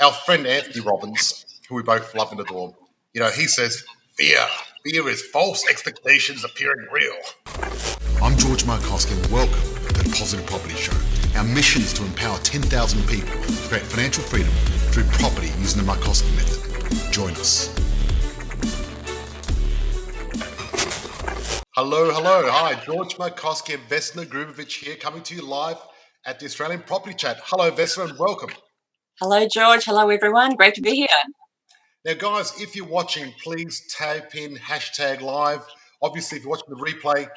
our friend Anthony Robbins, who we both love and adore, he says, fear is false expectations appearing real. I'm George Markowski and welcome to the Positive Property Show. Our mission is to empower 10,000 people to create financial freedom through property using the Markowski method. Join us. Hello. Hi, George Markowski and Vesna Grubacevic here, coming to you live at the Australian Property Chat. Hello, Vesna, and welcome. Hello, George. Hello, everyone. Great to be here. Now, guys, if you're watching, please type in #live. Obviously, if you're watching the replay,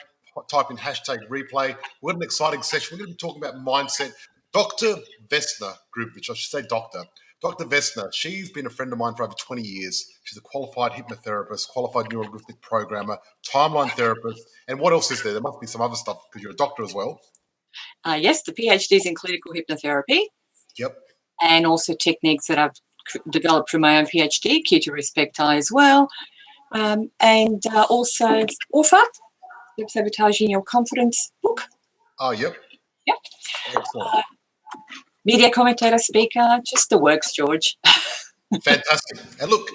type in #replay. We've got an exciting session. We're going to be talking about mindset. Dr. Vesna Grubacevic, I should say doctor. Dr. Vesna, she's been a friend of mine for over 20 years. She's a qualified hypnotherapist, qualified neuro-linguistic programmer, timeline therapist. And what else is there? There must be some other stuff because you're a doctor as well. Yes, the PhD's in clinical hypnotherapy. Yep. And also techniques that I've developed from my own PhD, Key to Respect I as well. And also author, Sabotaging Your Confidence book. Oh, yep. Yep. Excellent. Media commentator, speaker, just the works, George. Fantastic. And look,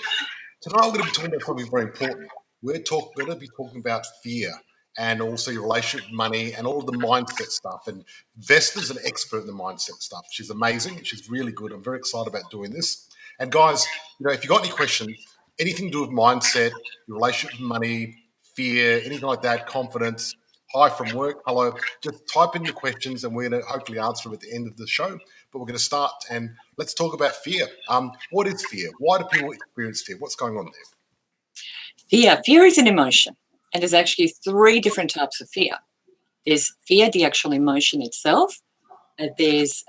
tonight we're going to be talking about something very important. We're going to be talking about fear and also your relationship with money and all of the mindset stuff. And Vesna's an expert in the mindset stuff. She's amazing. She's really good. I'm very excited about doing this. And guys, if you've got any questions, anything to do with mindset, your relationship with money, fear, anything like that, confidence, hi from work, hello, just type in your questions and we're going to hopefully answer them at the end of the show. But we're going to start and let's talk about fear. What is fear? Why do people experience fear? What's going on there? Fear is an emotion. And there's actually 3 different types of fear. There's fear, the actual emotion itself. There's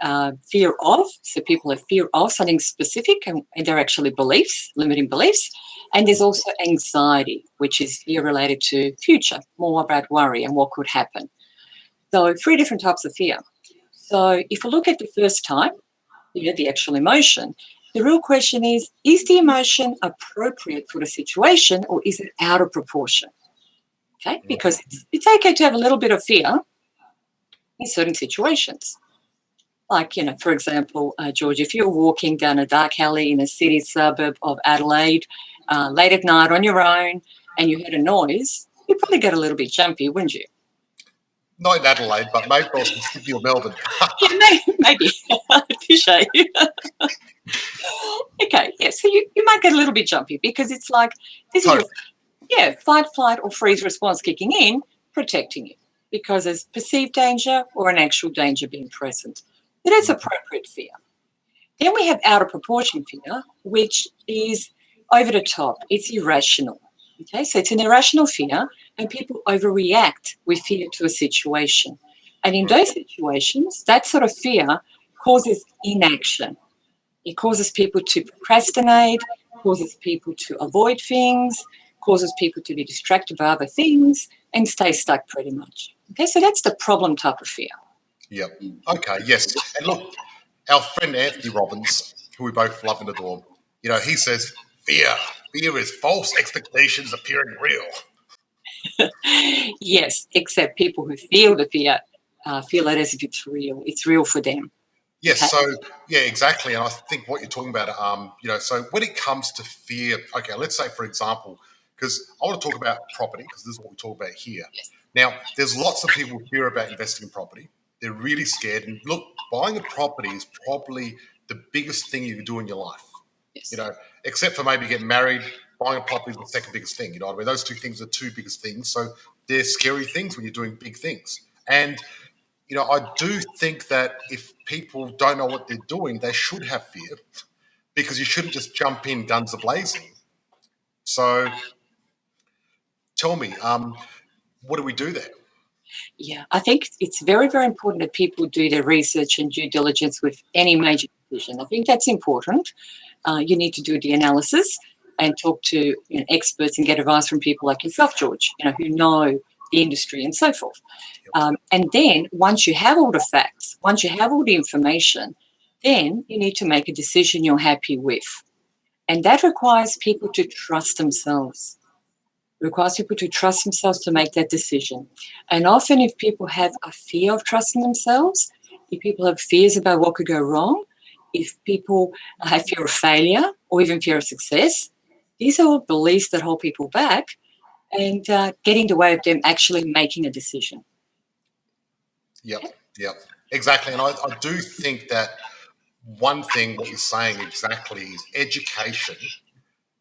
fear of, so people have fear of something specific and they're actually beliefs, limiting beliefs. And there's also anxiety, which is fear related to future, more about worry and what could happen. So 3 different types of fear. So if you look at the first type, the actual emotion, the real question is the emotion appropriate for the situation or is it out of proportion? Okay, because it's okay to have a little bit of fear in certain situations. Like, for example, George, if you're walking down a dark alley in a city suburb of Adelaide late at night on your own and you heard a noise, you'd probably get a little bit jumpy, wouldn't you? Not in Adelaide, but maybe I was in Sydney or Melbourne. Yeah, maybe. Touche. Okay, yeah, so you might get a little bit jumpy because it's like this is your fight, flight, or freeze response kicking in, protecting you because there's perceived danger or an actual danger being present. So that's appropriate fear. Then we have out of proportion fear, which is over the top. It's irrational. Okay, so it's an irrational fear, and people overreact with fear to a situation. And in those situations, that sort of fear causes inaction. It causes people to procrastinate, causes people to avoid things, causes people to be distracted by other things and stay stuck pretty much. Okay, so that's the problem type of fear. Yep. Okay, yes. And look, our friend Anthony Robbins, who we both love and adore, he says, fear is false expectations appearing real. Yes, except people who feel the fear feel it as if it's real. It's real for them. Yes, okay. So, yeah, exactly. And I think what you're talking about, so when it comes to fear, okay, let's say, for example, because I want to talk about property because this is what we talk about here. Yes. Now, there's lots of people who fear about investing in property. They're really scared. And look, buying a property is probably the biggest thing you can do in your life. Yes. Except for maybe getting married, buying a property is the second biggest thing. I mean, those 2 things are 2 biggest things. So they're scary things when you're doing big things. And, I do think that if people don't know what they're doing, they should have fear because you shouldn't just jump in guns a-blazing. So tell me, what do we do there? Yeah, I think it's very, very important that people do their research and due diligence with any major decision. I think that's important. You need to do the analysis and talk to experts and get advice from people like yourself, George, who know the industry and so forth. And then once you have all the facts, once you have all the information, then you need to make a decision you're happy with. And that requires people to trust themselves. It requires people to trust themselves to make that decision. And often if people have a fear of trusting themselves, if people have fears about what could go wrong, if people have fear of failure or even fear of success, these are all beliefs that hold people back and get in the way of them actually making a decision. Yep, yep, exactly. And I do think that one thing, what you're saying exactly, is education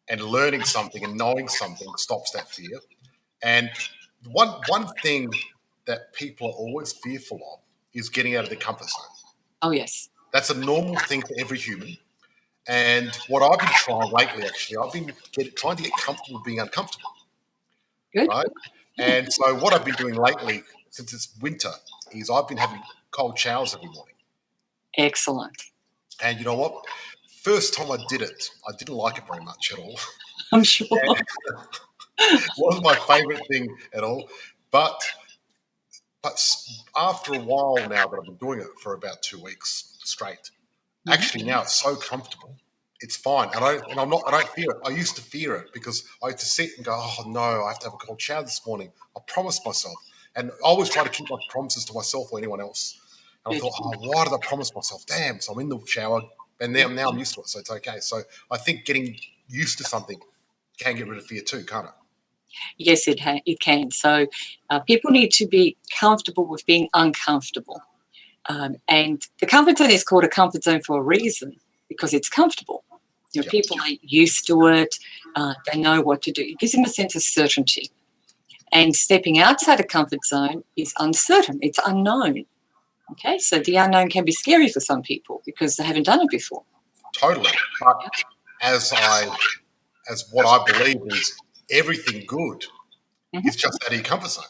and learning something and knowing something stops that fear. And one thing that people are always fearful of is getting out of their comfort zone. Oh, yes. That's a normal thing for every human. And what I've been trying lately, actually, I've been trying to get comfortable with being uncomfortable, Good. right? Yeah. And so what I've been doing lately, since it's winter, is I've been having cold showers every morning. Excellent. And you know what? First time I did it, I didn't like it very much at all. I'm sure. It wasn't my favourite thing at all. But after a while now that I've been doing it for about 2 weeks straight, actually now it's so comfortable. It's fine, I don't fear it. I used to fear it because I used to sit and go, "Oh no, I have to have a cold shower this morning." I promised myself, and I always try to keep my promises to myself or anyone else. And I Good. thought, "Oh, why did I promise myself? Damn!" So I'm in the shower, and now I'm used to it, so it's okay. So I think getting used to something can get rid of fear too, can't it? Yes, it can. So people need to be comfortable with being uncomfortable. And the comfort zone is called a comfort zone for a reason because it's comfortable. Yeah, People are used to it. They know what to do. It gives them a sense of certainty. And stepping outside a comfort zone is uncertain. It's unknown. Okay, so the unknown can be scary for some people because they haven't done it before. totally. But as I as what I believe is everything good is Mhm. just out of your comfort zone.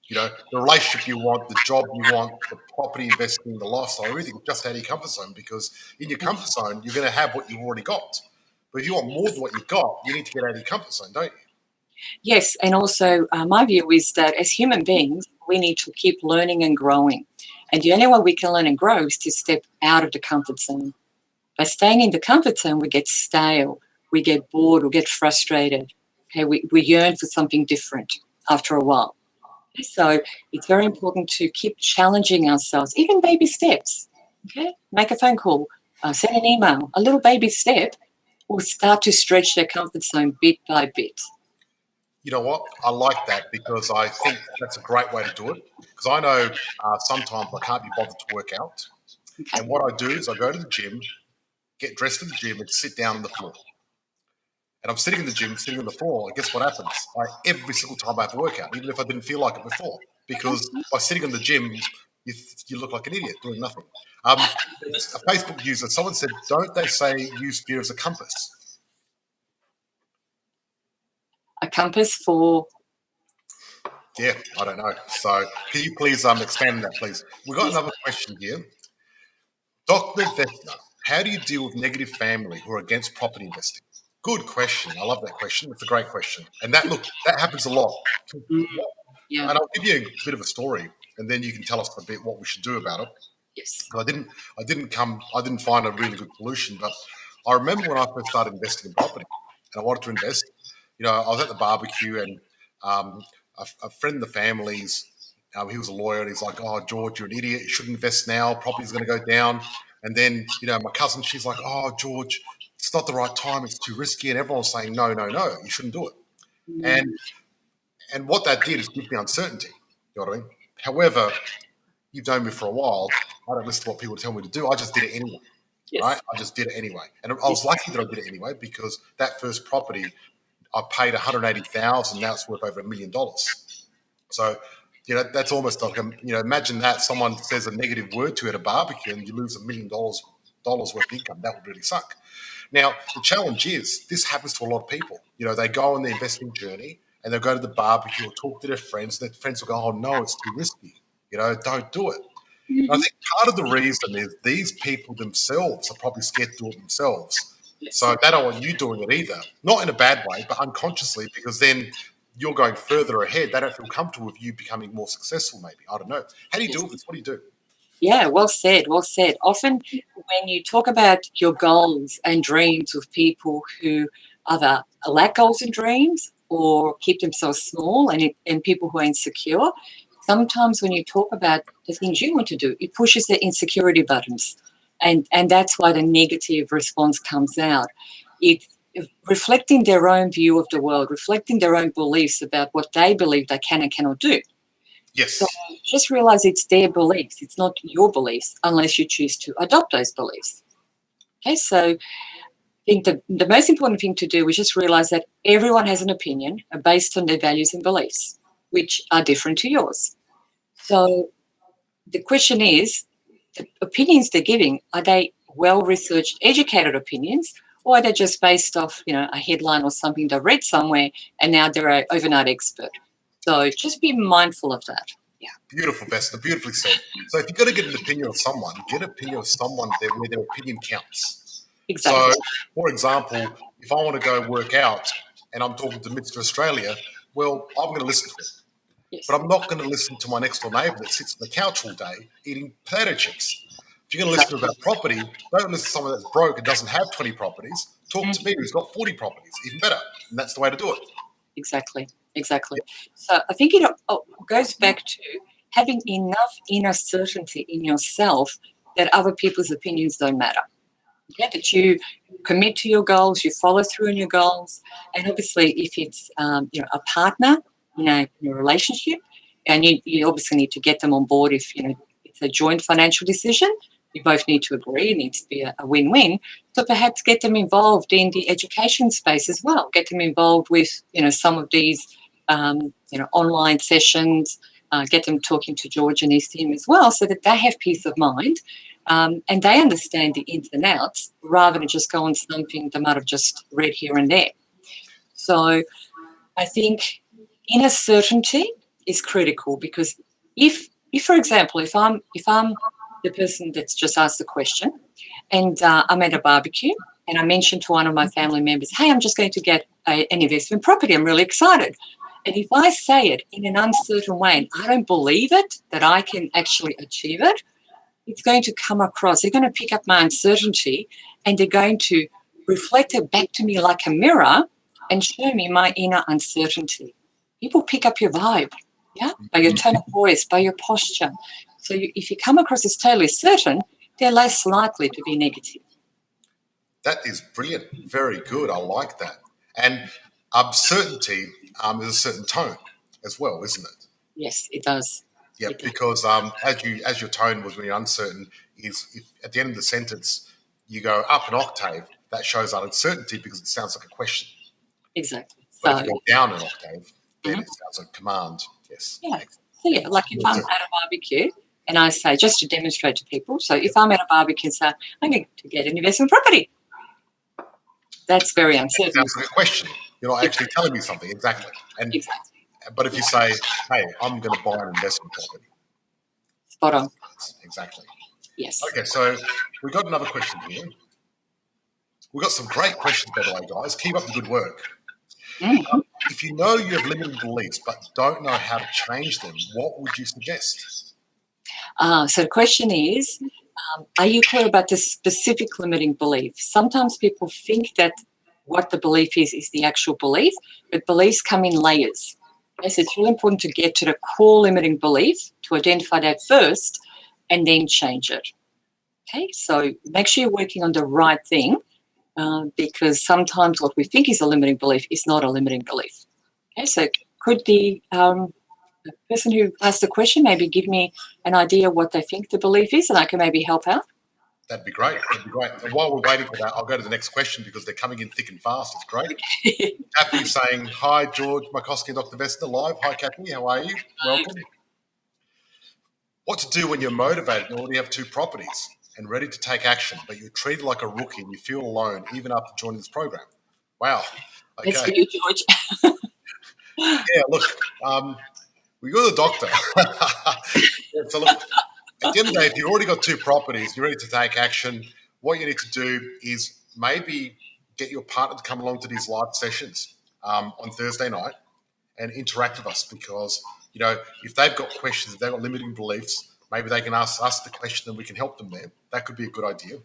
You know, the relationship you want, the job you want, the property investing, the lifestyle, everything is just out of your comfort zone because in your comfort zone, you're going to have what you've already got. But if you want more than what you've got, you need to get out of your comfort zone, don't you? Yes, and also my view is that as human beings, we need to keep learning and growing. And the only way we can learn and grow is to step out of the comfort zone. By staying in the comfort zone, we get stale, we get bored, we get frustrated. Okay, we yearn for something different after a while. So it's very important to keep challenging ourselves, even baby steps. Okay, make a phone call, send an email. A little baby step will start to stretch their comfort zone bit by bit. You know what? I like that because I think that's a great way to do it. Because I know sometimes I can't be bothered to work out. Okay. And what I do is I go to the gym, get dressed for the gym, and sit down on the floor. And I'm sitting in the gym, sitting on the floor. And guess what happens? Every single time I have a workout, even if I didn't feel like it before, because by sitting in the gym, you, you look like an idiot doing nothing. There's a Facebook user, someone said, don't they say use fear as a compass? A compass for Yeah, I don't know. So can you please expand on that, please? We've got yes, another question here. Dr. Vesna, how do you deal with negative family who are against property investing? Good question. I love that question. It's a great question. And that happens a lot. mm, yeah, And I'll give you a bit of a story, and then you can tell us a bit what we should do about it. yes. 'Cause I didn't find a really good solution. But I remember when I first started investing in property, and I wanted to invest. You know, I was at the barbecue, and um, a friend of the family's, he was a lawyer, and he's like, "Oh, George, you're an idiot. You shouldn't invest now. Property's going to go down." And then, my cousin, she's like, "Oh, George, it's not the right time. It's too risky." And everyone's saying, "No, no, no, you shouldn't do it." Mm, And what that did is give me uncertainty. You know what I mean? However, you've known me for a while. I don't listen to what people tell me to do. I just did it anyway, right? yes, I just did it anyway, and I was yes. lucky that I did it anyway because that first property I paid 180,000. Now it's worth over $1 million. So that's almost like imagine that someone says a negative word to you at a barbecue and you lose $1 million worth of income. That would really suck. Now, the challenge is this happens to a lot of people. They go on their investing journey and they'll go to the barbecue or talk to their friends. Their friends will go, "Oh, no, it's too risky. Don't do it." And I Mhm. think part of the reason is these people themselves are probably scared to do it themselves. Yes, So they don't want you doing it either. Not in a bad way, but unconsciously, because then you're going further ahead. They don't feel comfortable with you becoming more successful, maybe. I don't know. How do you yes. deal with this? What do you do? Yeah, well said, well said. Often when you talk about your goals and dreams with people who either lack goals and dreams or keep themselves small and people who are insecure, sometimes when you talk about the things you want to do, it pushes their insecurity buttons. And that's why the negative response comes out. It reflecting their own view of the world, reflecting their own beliefs about what they believe they can and cannot do. Yes. So just realize it's their beliefs. It's not your beliefs unless you choose to adopt those beliefs. Okay, so I think the most important thing to do is just realize that everyone has an opinion based on their values and beliefs, which are different to yours. So the question is, the opinions they're giving, are they well-researched, educated opinions, or are they just based off, a headline or something they read somewhere and now they're an overnight expert? So just be mindful of that. Yeah. Beautiful, Vesna. Beautifully said. So if you've got to get an opinion of someone, get an opinion of someone where their opinion counts. Exactly. So, for example, if I want to go work out and I'm talking to Mr. Australia, well, I'm going to listen to him. Yes. But I'm not going to listen to my next door neighbour that sits on the couch all day eating potato chips. If you're going to listen about property, don't listen to someone that's broke and doesn't have 20 properties. Talk to me who's got 40 properties, even better. And that's the way to do it. Exactly. So I think it goes back to having enough inner certainty in yourself that other people's opinions don't matter. Okay? That you commit to your goals, you follow through on your goals, and obviously if it's a partner in a relationship, and you obviously need to get them on board if it's a joint financial decision. You both need to agree. It needs to be a win-win. So perhaps get them involved in the education space as well. Get them involved with some of these online sessions. Get them talking to George and his team as well, so that they have peace of mind. And they understand the ins and outs rather than just go on something they might have just read here and there. So I think inner certainty is critical, because if for example, if I'm the person that's just asked the question and I'm at a barbecue and I mention to one of my family members, hey, I'm just going to get an investment property, I'm really excited. And if I say it in an uncertain way and I don't believe it, that I can actually achieve it, it's going to come across. They're going to pick up my uncertainty and they're going to reflect it back to me like a mirror and show me my inner uncertainty. People pick up your vibe, by your tone of voice, by your posture. So if you come across as totally certain, they're less likely to be negative. That is brilliant. Very good. I like that. And certainty is a certain tone as well, isn't it? Yes, it does. Yeah, because as your tone was when you're uncertain, is if at the end of the sentence you go up an octave, that shows uncertainty because it sounds like a question. Exactly. But if you go down an octave, then it sounds like a command. Yes. Yeah. So like if I'm at a barbecue and I say, just to demonstrate to people, so if I'm at a barbecue and say, I'm going to get an investment property, that's very uncertain. It sounds like a question. You're not actually telling me something. Exactly. And but if you say, hey, I'm going to buy an investment property. Spot on. Exactly. Yes. Okay, so we've got another question here. We've got some great questions, by the way, guys. Keep up the good work. If you know you have limiting beliefs but don't know how to change them, what would you suggest? So the question is, are you clear about the specific limiting belief? Sometimes people think that what the belief is the actual belief, but beliefs come in layers. Okay, so it's really important to get to the core limiting belief, to identify that first, and then change it. Okay, so make sure you're working on the right thing, because sometimes what we think is a limiting belief is not a limiting belief. Okay, so could the person who asked the question maybe give me an idea what they think the belief is, and I can maybe help out? That'd be great. And while we're waiting for that, I'll go to the next question because they're coming in thick and fast. It's great. Kathy saying, hi, George Makoski and Dr. Vesna live. Hi, Kathy. How are you? Welcome. What to do when you're motivated and already have 2 properties and ready to take action, but you're treated like a rookie and you feel alone even after joining this program? Wow. Okay. That's for you, George. Yeah, look, we go to the doctor. So look, at the end of the day, if you've already got 2 properties, you're ready to take action, what you need to do is maybe get your partner to come along to these live sessions on Thursday night and interact with us, because, if they've got questions, if they've got limiting beliefs, maybe they can ask us the question and we can help them there. That could be a good idea.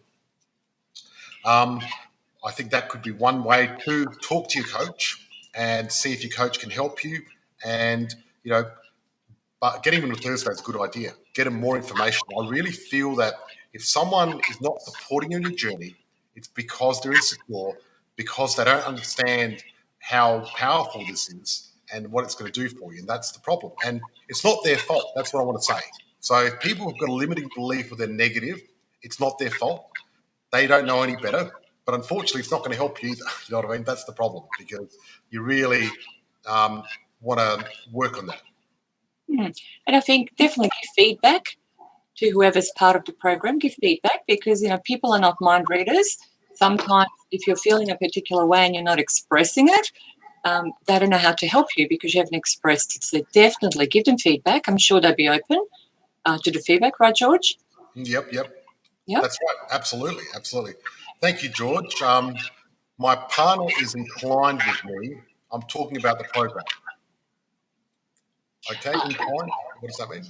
I think that could be one way to talk to your coach and see if your coach can help you. And, but getting them on Thursday is a good idea. Get them more information. I really feel that, If someone is not supporting you in your journey, it's because they're insecure, because they don't understand how powerful this is and what it's going to do for you. And that's the problem. And it's not their fault. That's what I want to say. So if people have got a limiting belief or they're negative, it's not their fault. They don't know any better. But unfortunately, it's not going to help you either. You know what I mean? That's the problem, because you really want to work on that. And I think definitely give feedback to whoever's part of the program. Give feedback, because people are not mind readers. Sometimes if you're feeling a particular way and you're not expressing it, they don't know how to help you because you haven't expressed it. So definitely give them feedback. I'm sure they'll be open to the feedback, right, George? Yep. Yep. That's right. Absolutely. Thank you, George. My partner is inclined with me. I'm talking about the program. Okay, inclined. What does that mean?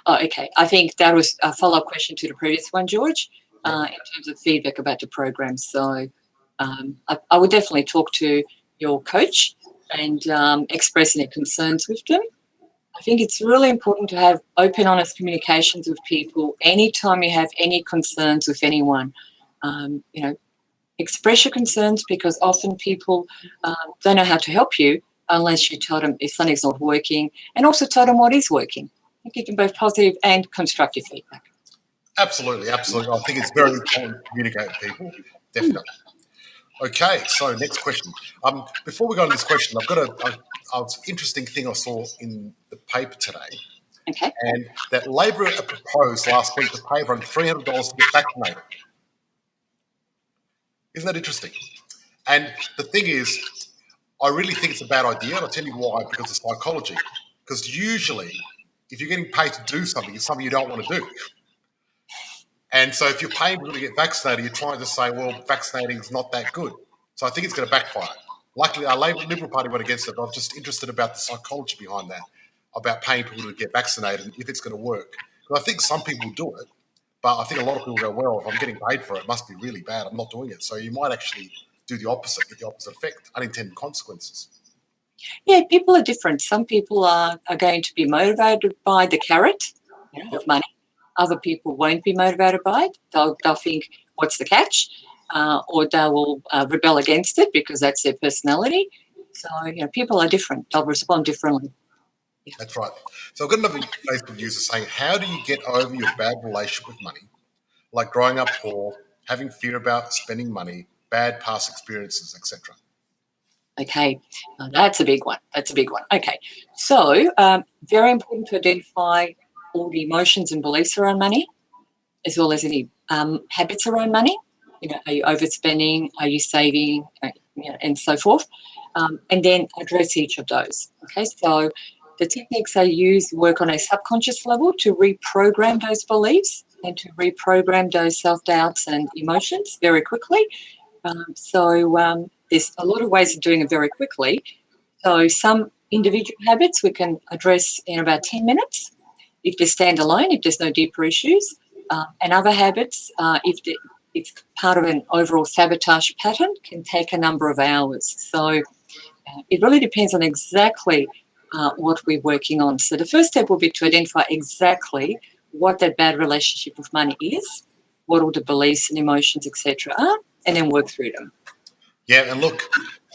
Oh, okay. I think that was a follow-up question to the previous one, George, Yep. in terms of feedback about the program. So I would definitely talk to your coach and express any concerns with them. I think it's really important to have open, honest communications with people anytime you have any concerns with anyone. Express your concerns, because often people don't know how to help you unless you tell them if something's not working, and also tell them what is working. Give them both positive and constructive feedback. Absolutely. I think it's very important to communicate with people. Definitely. Okay, so next question. Before we go on this question, I've got an interesting thing I saw in the paper today, Okay. and that Labor proposed last week to pay around $300 to get vaccinated. Isn't that interesting? And the thing is, I really think it's a bad idea, and I'll tell you why, because of psychology. Because usually, if you're getting paid to do something, it's something you don't want to do. And so if you're paying people to get vaccinated, you're trying to say, well, vaccinating is not that good. So I think it's going to backfire. Luckily, our Liberal Party went against it, but I'm just interested about the psychology behind that, about paying people to get vaccinated and if it's going to work. Because I think some people do it, but I think a lot of people go, well, if I'm getting paid for it, it must be really bad. I'm not doing it. So you might actually do the opposite, get the opposite effect, unintended consequences. Yeah, people are different. Some people are going to be motivated by the carrot of money. Other people won't be motivated by it. They'll think, what's the catch? Or they will rebel against it because that's their personality. So, people are different. They'll respond differently. That's right. So I've got another Facebook user saying, how do you get over your bad relationship with money, like growing up poor, having fear about spending money, bad past experiences, etc.? Okay, now that's a big one. Okay, so very important to identify all the emotions and beliefs around money, as well as any habits around money. Are you overspending? Are you saving? And so forth. And then address each of those. Okay, so the techniques I use work on a subconscious level to reprogram those beliefs and to reprogram those self-doubts and emotions very quickly. So there's a lot of ways of doing it very quickly. So some individual habits we can address in about 10 minutes if they stand alone, if there's no deeper issues. And other habits, if it's part of an overall sabotage pattern, can take a number of hours. So it really depends on exactly what we're working on. So the first step will be to identify exactly what that bad relationship with money is, what all the beliefs and emotions, etc., are, and then work through them. Yeah, and look,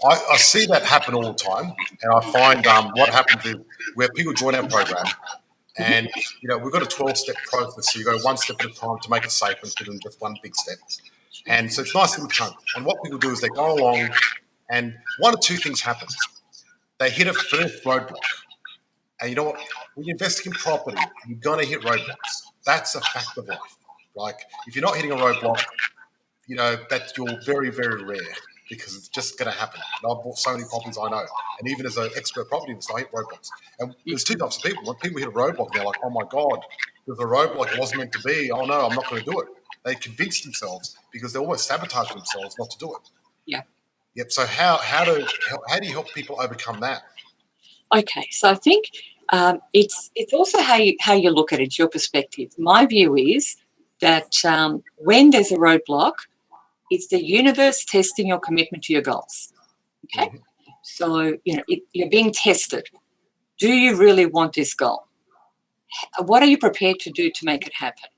I see that happen all the time, and I find what happens is where people join our program, and we've got a 12-step process, so you go one step at a time to make it safe instead of just one big step. And so it's nice little chunks. And what people do is they go along, and one or two things happen. They hit a first roadblock, and you know what? When you're investing in property, you're going to hit roadblocks. That's a fact of life. Like if you're not hitting a roadblock, that you're very, very rare, because it's just going to happen. And I've bought so many properties I know. And even as an expert property investor, I hit roadblocks. And there's two types of people. When people hit a roadblock, they're like, oh my God, there's a roadblock. It wasn't meant to be. Oh no, I'm not going to do it. They convince themselves because they're almost sabotaging themselves not to do it. Yeah. Yep. So how do you help people overcome that? Okay, so I think it's also how you look at it, your perspective. My view is that when there's a roadblock, it's the universe testing your commitment to your goals. Okay, so you're being tested. Do you really want this goal? What are you prepared to do to make it happen?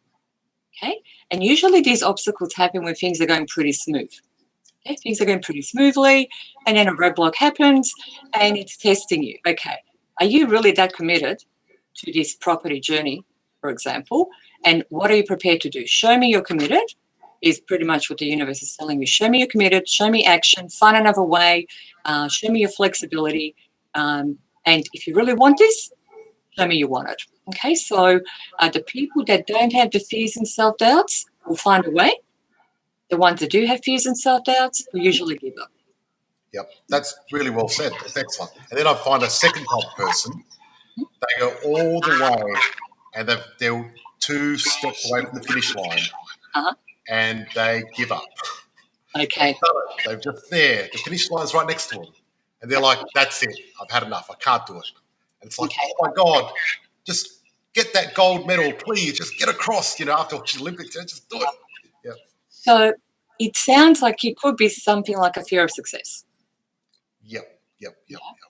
Okay, and usually these obstacles happen when things are going pretty smooth. Okay, things are going pretty smoothly, and then a roadblock happens, and it's testing you. Okay, are you really that committed to this property journey, for example? And what are you prepared to do? Show me you're committed, is pretty much what the universe is telling you. Show me you're committed, show me action, find another way, show me your flexibility. And if you really want this, show me you want it. Okay, so the people that don't have the fears and self doubts will find a way. The ones that do have fears and self doubts will usually give up. Yep, that's really well said. That's excellent. And then I find a second type of person. They go all the way, and they're 2 steps away from the finish line, Uh-huh. and they give up. Okay. They're just there. The finish line's right next to them, and they're like, "That's it. I've had enough. I can't do it." And it's like, Okay. "Oh my god, just get that gold medal, please. Just get across. After the Olympics, just do it." Yeah. So it sounds like it could be something like a fear of success. Yep.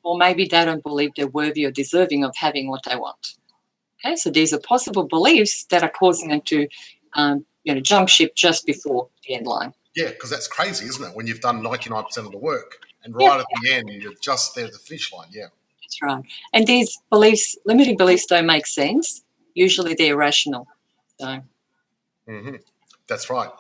Or maybe they don't believe they're worthy or deserving of having what they want. Okay, so these are possible beliefs that are causing them to, jump ship just before the end line. Yeah, because that's crazy, isn't it? When you've done 99% of the work, and Yeah, right at the end, you're just there at the finish line. Yeah. that's right. And these beliefs, limiting beliefs, don't make sense. Usually they're irrational. So, That's right.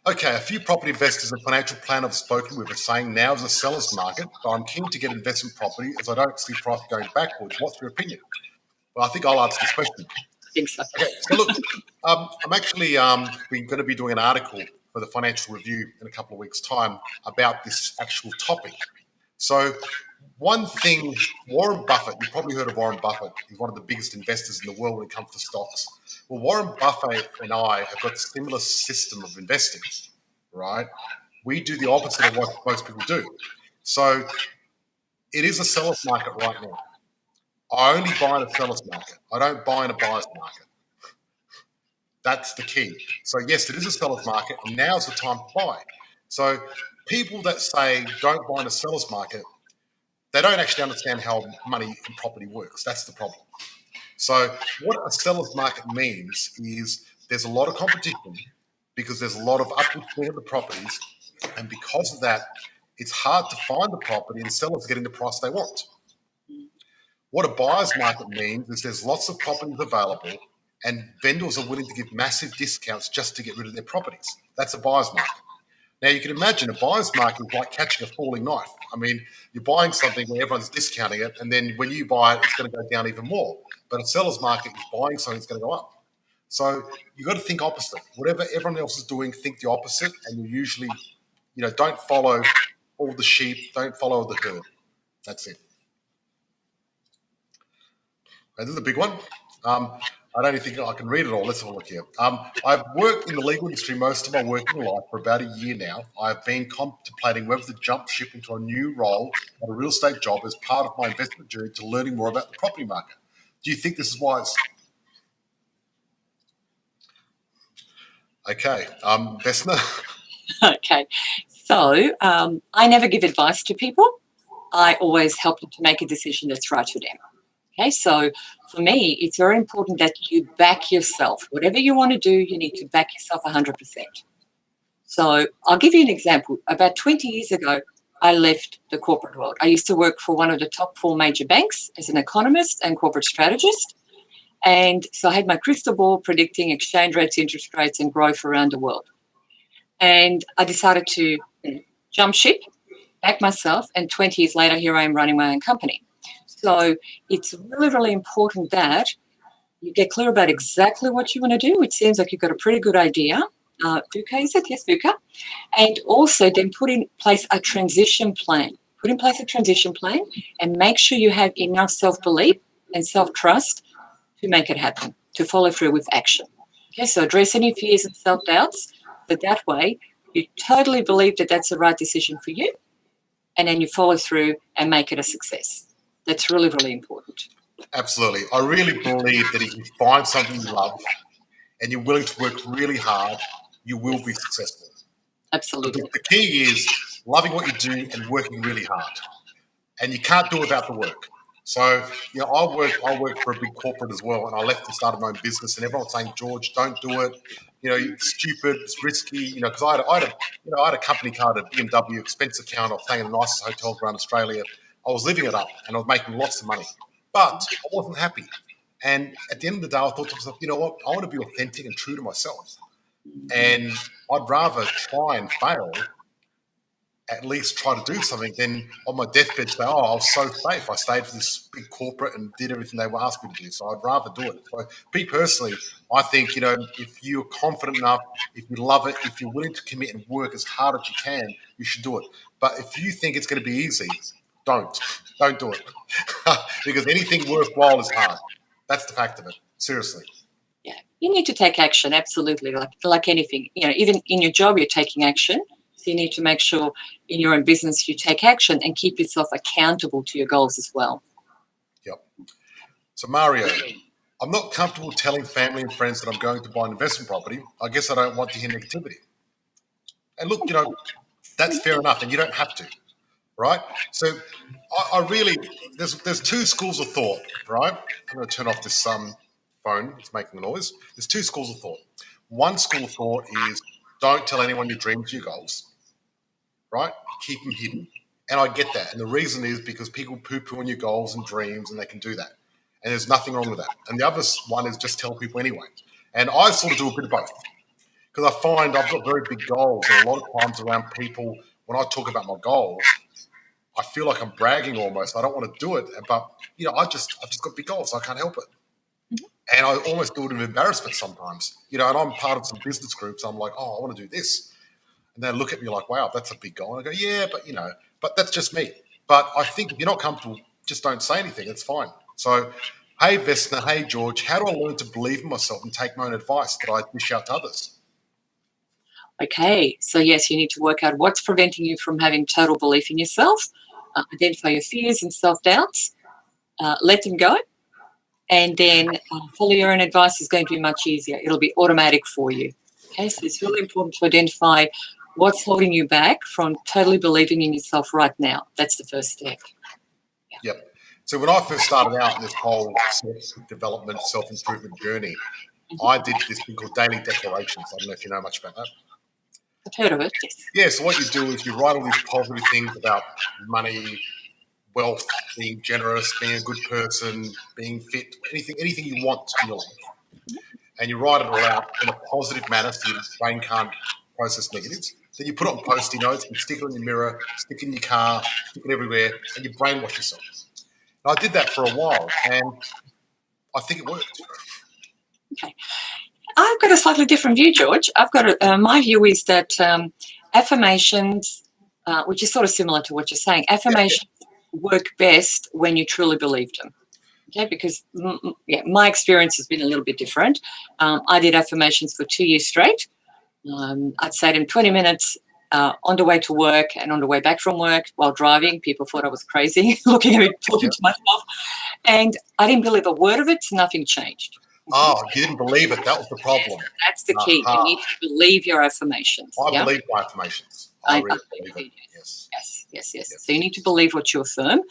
Okay, a few property investors and financial planners I've spoken with are saying now is a seller's market, but I'm keen to get investment property as I don't see price going backwards. What's your opinion? Well, I think I'll answer this question. I think so. Okay, so look, I'm actually going to be doing an article for the Financial Review in a couple of weeks' time about this actual topic. So one thing, Warren Buffett, you've probably heard of Warren Buffett. He's one of the biggest investors in the world when it comes to stocks. Well, Warren Buffett and I have got a similar system of investing, right? We do the opposite of what most people do. So it is a seller's market right now. I only buy in a seller's market. I don't buy in a buyer's market. That's the key. So yes, it is a seller's market, and now's the time to buy. So people that say don't buy in a seller's market, they don't actually understand how money and property works. That's the problem. So what a seller's market means is there's a lot of competition because there's a lot of upward swing of the properties, and because of that, it's hard to find the property and sellers getting the price they want. What a buyer's market means is there's lots of properties available and vendors are willing to give massive discounts just to get rid of their properties. That's a buyer's market. Now, you can imagine a buyer's market is like catching a falling knife. I mean, you're buying something where everyone's discounting it, and then when you buy it, it's going to go down even more. But a seller's market is buying something that's going to go up. So you've got to think opposite. Whatever everyone else is doing, think the opposite, and you usually, don't follow all the sheep, don't follow the herd. That's it. And this is the big one. I don't even think I can read it all. Let's have a look here. I've worked in the legal industry most of my working life for about a year now. I've been contemplating whether to jump ship into a new role at a real estate job as part of my investment journey to learning more about the property market. Do you think this is wise? Okay, Vesna. Okay. So I never give advice to people. I always help them to make a decision that's right for them. Okay, so for me, it's very important that you back yourself. Whatever you want to do, you need to back yourself 100%. So I'll give you an example. About 20 years ago, I left the corporate world. I used to work for one of the top 4 major banks as an economist and corporate strategist. And so I had my crystal ball predicting exchange rates, interest rates, and growth around the world. And I decided to jump ship, back myself, and 20 years later, here I am running my own company. So it's really, really important that you get clear about exactly what you want to do. It seems like you've got a pretty good idea. VUCA, is it? Yes, VUCA. And also then put in place a transition plan. Put in place a transition plan and make sure you have enough self-belief and self-trust to make it happen, to follow through with action. Okay, so address any fears and self-doubts, but that way you totally believe that that's the right decision for you, and then you follow through and make it a success. That's really, really important. Absolutely. I really believe that if you find something you love and you're willing to work really hard, you will be successful. Absolutely. The key is loving what you do and working really hard. And you can't do it without the work. So, I work for a big corporate as well, and I left and started my own business, and everyone's saying, George, don't do it. stupid, it's risky, because I had a company car, a BMW, expensive car, and I was staying in the nicest hotels around Australia. I was living it up and I was making lots of money, but I wasn't happy. And at the end of the day, I thought to myself, you know what? I want to be authentic and true to myself. And I'd rather try and fail, at least try to do something, than on my deathbed say, oh, I was so safe. I stayed for this big corporate and did everything they asked me to do. So I'd rather do it. So me personally, I think, if you're confident enough, if you love it, if you're willing to commit and work as hard as you can, you should do it. But if you think it's going to be easy, don't. Don't do it. Because anything worthwhile is hard. That's the fact of it. Seriously. Yeah, you need to take action, absolutely, like anything. Even in your job, you're taking action. So you need to make sure in your own business you take action and keep yourself accountable to your goals as well. Yep. So Mario, I'm not comfortable telling family and friends that I'm going to buy an investment property. I guess I don't want to hear negativity. And look, that's fair enough, and you don't have to, right? So I really, there's two schools of thought, right? I'm going to turn off this phone. It's making a noise. There's two schools of thought. One school of thought is don't tell anyone your dreams, your goals, right? Keep them hidden. And I get that. And the reason is because people poo-poo on your goals and dreams, and they can do that. And there's nothing wrong with that. And the other one is just tell people anyway. And I sort of do a bit of both, because I find I've got very big goals. And a lot of times around people, when I talk about my goals, I feel like I'm bragging almost. I don't want to do it, but I've just got big goals. So I can't help it, and I almost do it in embarrassment sometimes. And I'm part of some business groups. I'm like, oh, I want to do this, and they look at me like, wow, that's a big goal. And I go, yeah, but that's just me. But I think if you're not comfortable, just don't say anything. It's fine. So, hey Vesna, hey George, how do I learn to believe in myself and take my own advice that I dish out to others? Okay, so yes, you need to work out what's preventing you from having total belief in yourself, identify your fears and self-doubts, let them go, and then follow your own advice is going to be much easier. It'll be automatic for you. Okay, so it's really important to identify what's holding you back from totally believing in yourself right now. That's the first step. Yep. So when I first started out in this whole self-development, self-improvement journey, I did this thing called daily declarations. I don't know if you know much about that. I've heard of it, yes. Yeah, so what you do is you write all these positive things about money, wealth, being generous, being a good person, being fit, anything you want in your life. And you write it all out in a positive manner so your brain can't process negatives. Then you put it on Post-it notes and stick it on your mirror, stick it in your car, stick it everywhere, and you brainwash yourself. And I did that for a while, and I think it worked. Okay. I've got a slightly different view, George. My view is that affirmations, which is sort of similar to what you're saying, affirmations work best when you truly believe them. Okay, because my experience has been a little bit different. I did affirmations for 2 years straight. I'd say them 20 minutes on the way to work and on the way back from work while driving. People thought I was crazy, looking at me, talking to myself. And I didn't believe a word of it, so nothing changed. Oh, you didn't believe it. That was the problem. That's the key. You need to believe your affirmations. I believe my affirmations. I really believe it. Yes. So you need to believe what you affirm,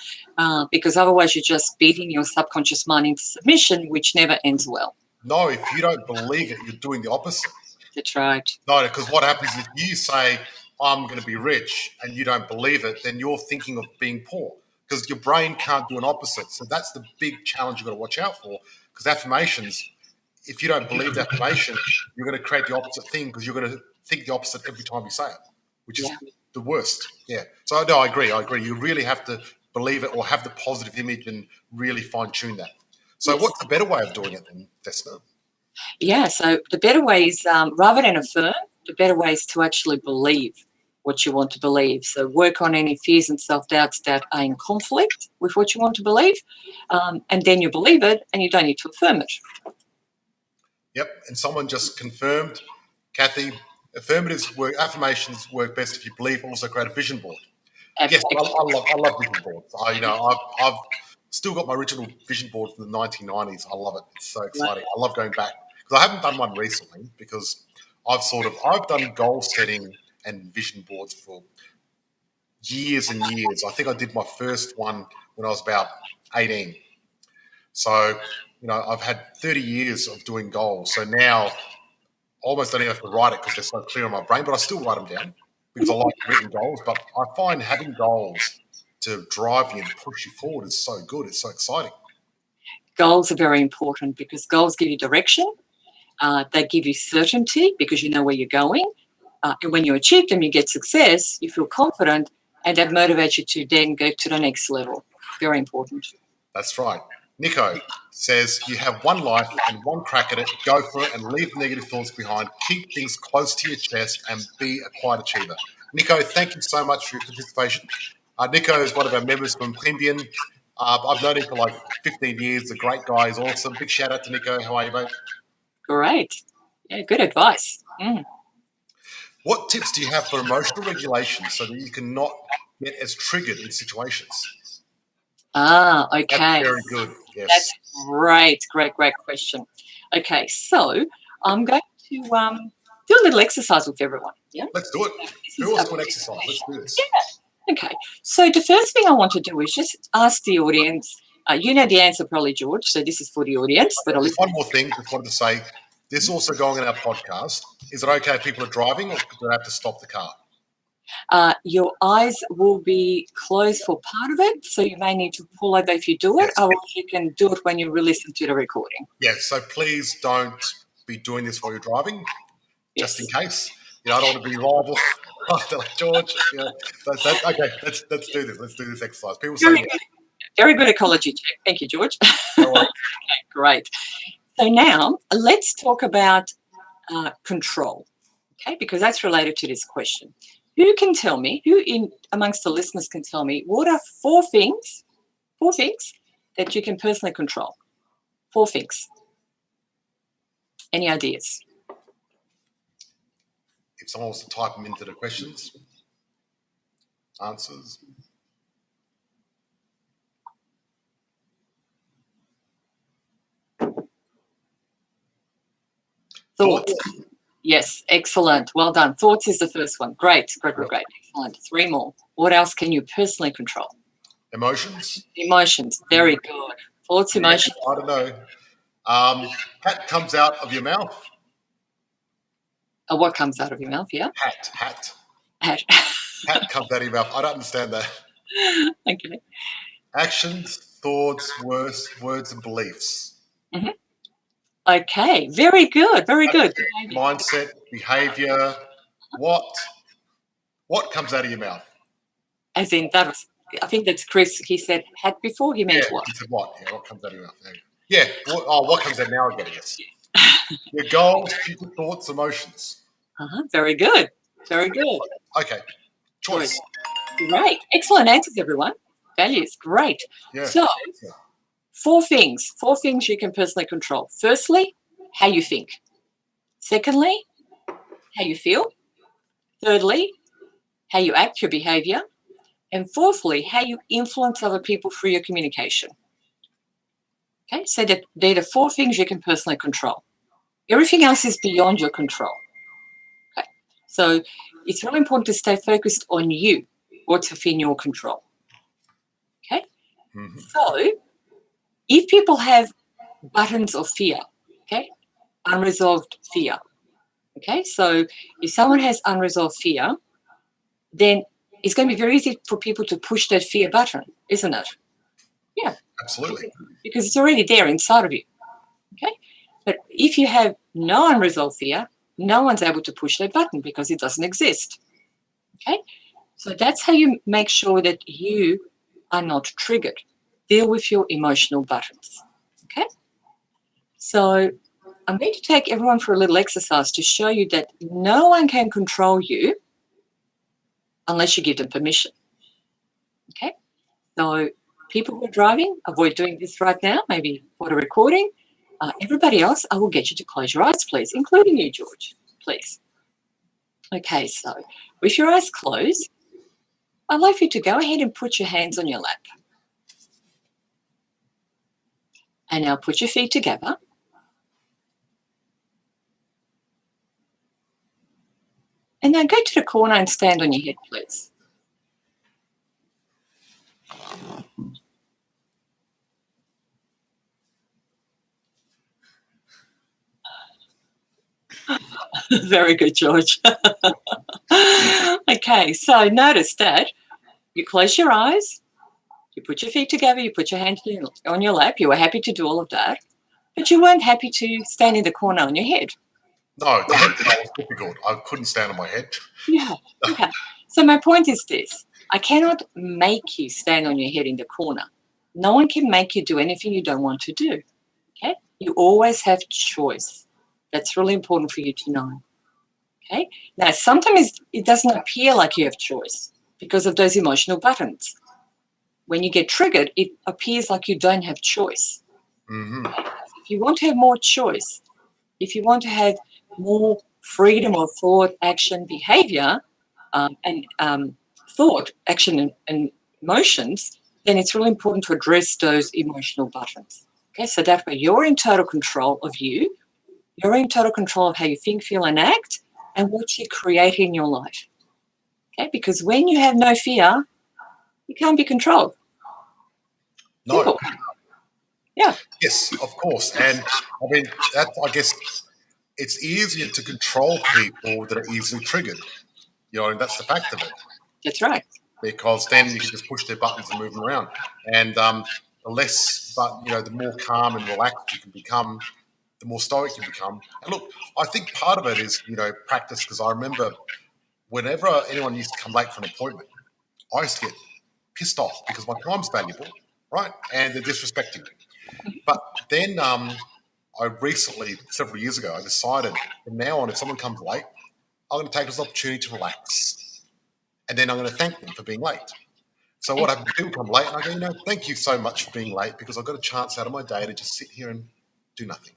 because otherwise you're just beating your subconscious mind into submission, which never ends well. No, if you don't believe it, you're doing the opposite. That's right. No, because what happens if you say, I'm going to be rich, and you don't believe it, then you're thinking of being poor, because your brain can't do an opposite. So that's the big challenge you've got to watch out for, because affirmations, if you don't believe the affirmation, you're going to create the opposite thing, because you're going to think the opposite every time you say it, which is the worst. Yeah. So, no, I agree. You really have to believe it or have the positive image and really fine-tune that. So what's the better way of doing it then, Vesna? Yeah, so the better way is, rather than affirm, the better way is to actually believe what you want to believe. So work on any fears and self-doubts that are in conflict with what you want to believe, and then you believe it and you don't need to affirm it. Yep, and someone just confirmed, Kathy, affirmations work best if you believe. Also create a vision board. Yes, I love vision boards. I've still got my original vision board from the 1990s. I love it. It's so exciting. I love going back, because I haven't done one recently, because I've done goal setting and vision boards for years and years. I think I did my first one when I was about 18. So, I've had 30 years of doing goals. So now almost don't even have to write it because they're so clear in my brain, but I still write them down because I like written goals. But I find having goals to drive you and push you forward is so good. It's so exciting. Goals are very important because goals give you direction. They give you certainty because you know where you're going. And when you achieve them, you get success, you feel confident, and that motivates you to then go to the next level. Very important. That's right. Nico says you have one life and one crack at it. Go for it and leave negative thoughts behind. Keep things close to your chest and be a quiet achiever. Nico, thank you so much for your participation. Nico is one of our members from Queanbeyan. I've known him for like 15 years. A great guy. He's awesome. Big shout out to Nico. How are you, mate? Great. Yeah, good advice. What tips do you have for emotional regulation so that you can not get as triggered in situations? Okay. That's very good. Yes. That's great question. Okay, so I'm going to do a little exercise with everyone. Yeah, Let's do it. Who wants to do an exercise? Let's do this. Yeah. Okay. So the first thing I want to do is just ask the audience. You know the answer probably, George. So this is for the audience. But There's one more thing. Just wanted to say. This is also going in our podcast. Is it okay if people are driving, or do they have to stop the car? Your eyes will be closed for part of it, so you may need to pull over if you do it, Yes. or you can do it when you listen to the recording. Yes. So please don't be doing this while you're driving, just in case. I don't want to be liable. George. Okay. Let's do this. Let's do this exercise. People say, Very good ecology check. Thank you, George. no worries. Great. So now let's talk about control, okay? Because that's related to this question. Who can tell me, amongst the listeners can tell me, what are four things that you can personally control? 4 things. Any ideas? If someone wants to type them into the questions, answers. Thoughts. Yes, excellent. Well done. Thoughts is the first one. Great. Excellent. 3 more. What else can you personally control? Emotions. Emotions. Very good. Thoughts, emotions. I don't know. Hat comes out of your mouth. What comes out of your mouth? Yeah. Hat. Hat. Hat comes out of your mouth. I don't understand that. Okay. Actions, thoughts, words, and beliefs. Mm-hmm. Okay. Very good. Very good. Mindset, behavior. What comes out of your mouth? As in that was, I think that's Chris. He said hat before. He meant what? He said what? Yeah, what comes out of your mouth? Yeah. What comes out now? I get it. Your goals, future thoughts, emotions. Very good. Very good. Okay. Choice. Great. Excellent answers, everyone. Values. Great. Yeah. So, 4 things. 4 things you can personally control. Firstly, how you think. Secondly, how you feel. Thirdly, how you act, your behavior. And fourthly, how you influence other people through your communication. Okay, so they're the 4 things you can personally control. Everything else is beyond your control. Okay, so it's really important to stay focused on you, what's within your control. Okay, So if people have buttons of fear, okay, unresolved fear, okay, so if someone has unresolved fear, then it's going to be very easy for people to push that fear button, isn't it? Yeah. Absolutely. Because it's already there inside of you. Okay. But if you have no unresolved fear, no one's able to push that button because it doesn't exist. Okay. So that's how you make sure that you are not triggered. Deal with your emotional buttons. Okay. So I'm going to take everyone for a little exercise to show you that no one can control you unless you give them permission. Okay. So people who are driving, avoid doing this right now, maybe for the recording. Everybody else, I will get you to close your eyes, please, including you, George, please. Okay, so with your eyes closed, I'd like you to go ahead and put your hands on your lap. And now put your feet together. And now go to the corner and stand on your head, please. Very good, George. Okay, so notice that you close your eyes, you put your feet together, you put your hands on your lap. You were happy to do all of that, but you weren't happy to stand in the corner on your head. No, the head part was difficult. I couldn't stand on my head. Yeah. Okay. So my point is this: I cannot make you stand on your head in the corner. No one can make you do anything you don't want to do. Okay. You always have choice. That's really important for you to know. Okay. Now, sometimes it doesn't appear like you have choice because of those emotional buttons. When you get triggered, it appears like you don't have choice. Mm-hmm. If you want to have more choice, if you want to have more freedom of thought, action, behavior, and thought, action, and emotions, then it's really important to address those emotional buttons. Okay, so that way you're in total control of you, you're in total control of how you think, feel, and act, and what you create in your life. Okay, because when you have no fear, you can't be controlled. No. Simple. Yeah. Yes, of course. And I mean, I guess it's easier to control people that are easily triggered. And that's the fact of it. That's right. Because then you can just push their buttons and move them around. And the less, but the more calm and relaxed you can become, the more stoic you become. And look, I think part of it is practice. Because I remember whenever anyone used to come late for an appointment, I used to get pissed off because my time's valuable, right? And they're disrespecting me. But then I recently, several years ago, I decided from now on, if someone comes late, I'm going to take this opportunity to relax. And then I'm going to thank them for being late. So what happens? People come late, and I go, thank you so much for being late because I've got a chance out of my day to just sit here and do nothing.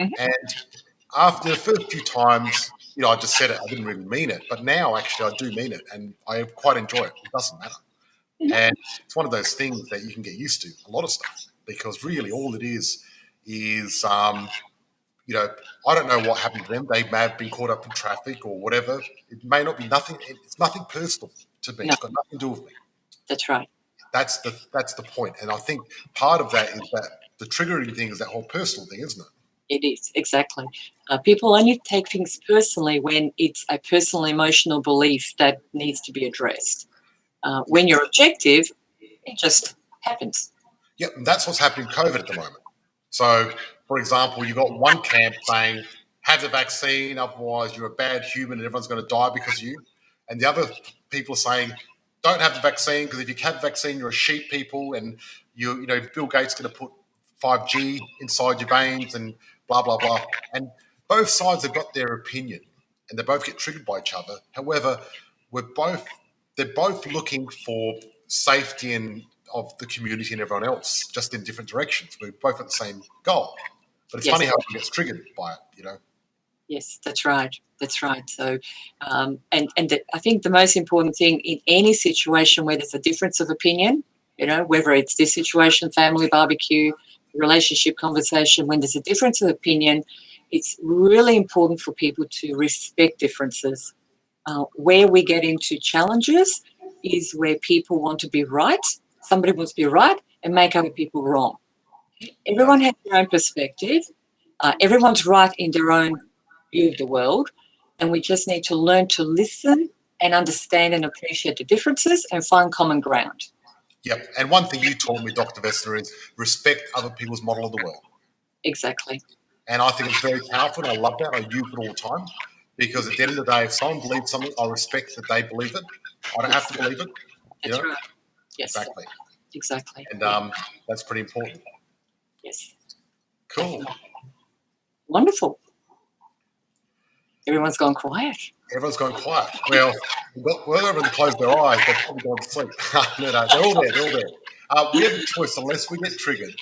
Mhm. And after the first few times, I just said it. I didn't really mean it, but now actually I do mean it, and I quite enjoy it. It doesn't matter, and it's one of those things that you can get used to. A lot of stuff because really all it is I don't know what happened to them. They may have been caught up in traffic or whatever. It may not be nothing. It's nothing personal to me. No, It's got nothing to do with me. that's right. That's the point. And I think part of that is that the triggering thing is that whole personal thing, isn't it? It is, exactly. People only take things personally when it's a personal emotional belief that needs to be addressed. When you're objective, it just happens. Yep, and that's what's happening in COVID at the moment. So, for example, you've got one camp saying, have the vaccine, otherwise you're a bad human and everyone's going to die because of you. And the other people are saying, don't have the vaccine because if you have the vaccine, you're a sheep people and Bill Gates is going to put 5G inside your veins and blah, blah, blah. And both sides have got their opinion and they both get triggered by each other. However, they're both looking for safety and of the community and everyone else, just in different directions. We're both at the same goal. But it's Yes. funny how one gets triggered by it. Yes, that's right. That's right. So, I think the most important thing in any situation where there's a difference of opinion, whether it's this situation, family barbecue, relationship conversation, when there's a difference of opinion, it's really important for people to respect differences. Where we get into challenges is where people want to be right. Somebody wants to be right and make other people wrong. Everyone has their own perspective. Everyone's right in their own view of the world. And we just need to learn to listen and understand and appreciate the differences and find common ground. Yep. And one thing you taught me, Dr. Vesna, is respect other people's model of the world. Exactly. And I think it's very powerful. And I love that. I use it all the time because at the end of the day, if someone believes something, I respect that they believe it. I don't have to believe it. That's right. Yes. Exactly. Exactly. And that's pretty important. Yes. Cool. Definitely. Wonderful. Everyone's gone quiet. Everyone's gone quiet. Well, everyone closed their eyes, they've probably gone to sleep. No, they're all there. They're all there. We have a choice unless we get triggered.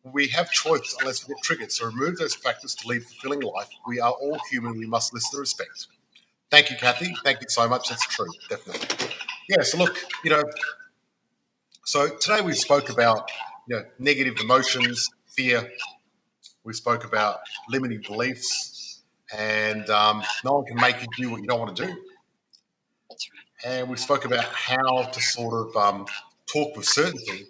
We have choice unless we get triggered. So remove those factors to lead a fulfilling life. We are all human. We must listen and respect. Thank you, Kathy. Thank you so much. That's true, definitely. Yeah. So look, so today we spoke about negative emotions, fear. We spoke about limiting beliefs, and no one can make you do what you don't want to do. That's right. And we spoke about how to sort of talk with certainty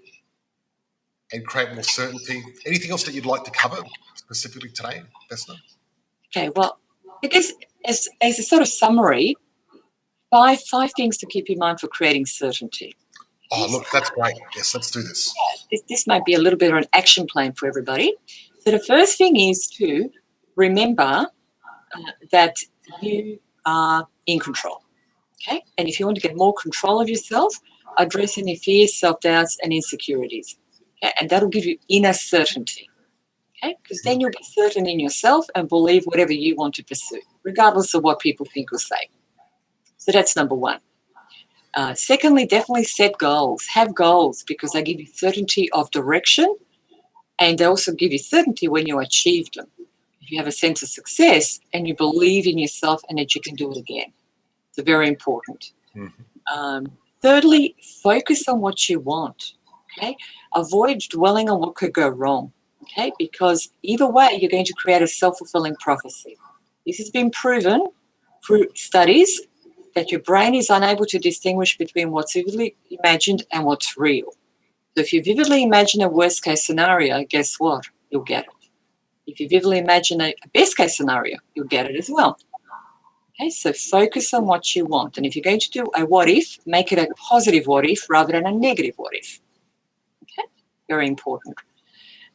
and create more certainty. Anything else that you'd like to cover specifically today, Vesna? Okay. Well, I guess as a sort of summary, five things to keep in mind for creating certainty. Oh, Yes. look, that's great. Yes, let's do this. This might be a little bit of an action plan for everybody. So the first thing is to remember that you are in control. Okay. And if you want to get more control of yourself, address any fears, self doubts, and insecurities. Okay. And that'll give you inner certainty. Okay. Because then you'll be certain in yourself and believe whatever you want to pursue, regardless of what people think or say. So that's number one. Secondly, definitely set goals. Have goals because they give you certainty of direction and they also give you certainty when you achieve them. If you have a sense of success and you believe in yourself and that you can do it again. It's very important. Thirdly, focus on what you want. Okay, avoid dwelling on what could go wrong. Okay, because either way, you're going to create a self-fulfilling prophecy. This has been proven through studies that your brain is unable to distinguish between what's vividly imagined and what's real. So if you vividly imagine a worst case scenario, guess what? You'll get it. If you vividly imagine a best case scenario, you'll get it as well. Okay, so focus on what you want. And if you're going to do a what if, make it a positive what if rather than a negative what if. Okay, very important.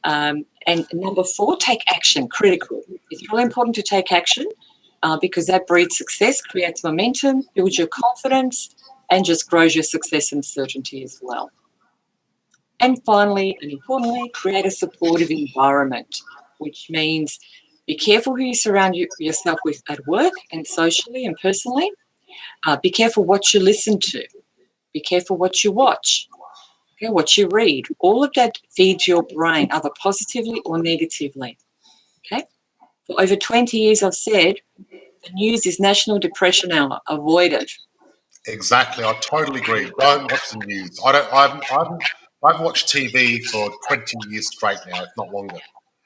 And number four, take action, critical. It's really important to take action because that breeds success, creates momentum, builds your confidence, and just grows your success and certainty as well. And finally, and importantly, create a supportive environment, which means be careful who you surround yourself with at work and socially and personally. Be careful what you listen to. Be careful what you watch. Okay, what you read. All of that feeds your brain, either positively or negatively. Okay. For over 20 years, I've said the news is National Depression Hour. Avoid it. Exactly. I totally agree. Don't watch the news. I've watched TV for 20 years straight now, if not longer.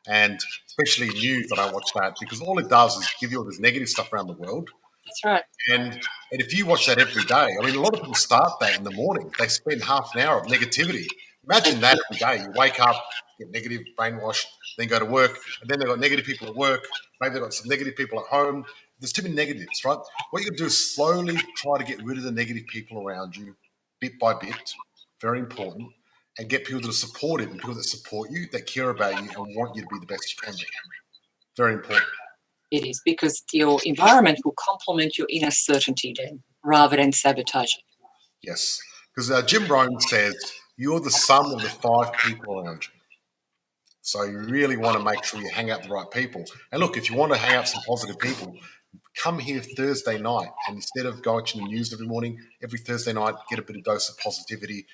And especially news, I don't watch that because all it does is give you all this negative stuff around the world. That's right. And if you watch that every day, I mean, a lot of people start that in the morning. They spend half an hour of negativity. Imagine that every day. You wake up, get negative, brainwashed, then go to work, and then they've got negative people at work. Maybe they've got some negative people at home. There's too many negatives, right? What you can do is slowly try to get rid of the negative people around you, bit by bit. Very important. And get people that are supportive and people that support you, that care about you, and want you to be the best you can be. Very important. It is because your environment will complement your inner certainty then rather than sabotage it. Yes. Because Jim Rohn says, you're the sum of the five people around you. So you really want to make sure you hang out with the right people. And look, if you want to hang out with some positive people, come here Thursday night. And instead of watching the news every morning, every Thursday night, get a bit of dose of positivity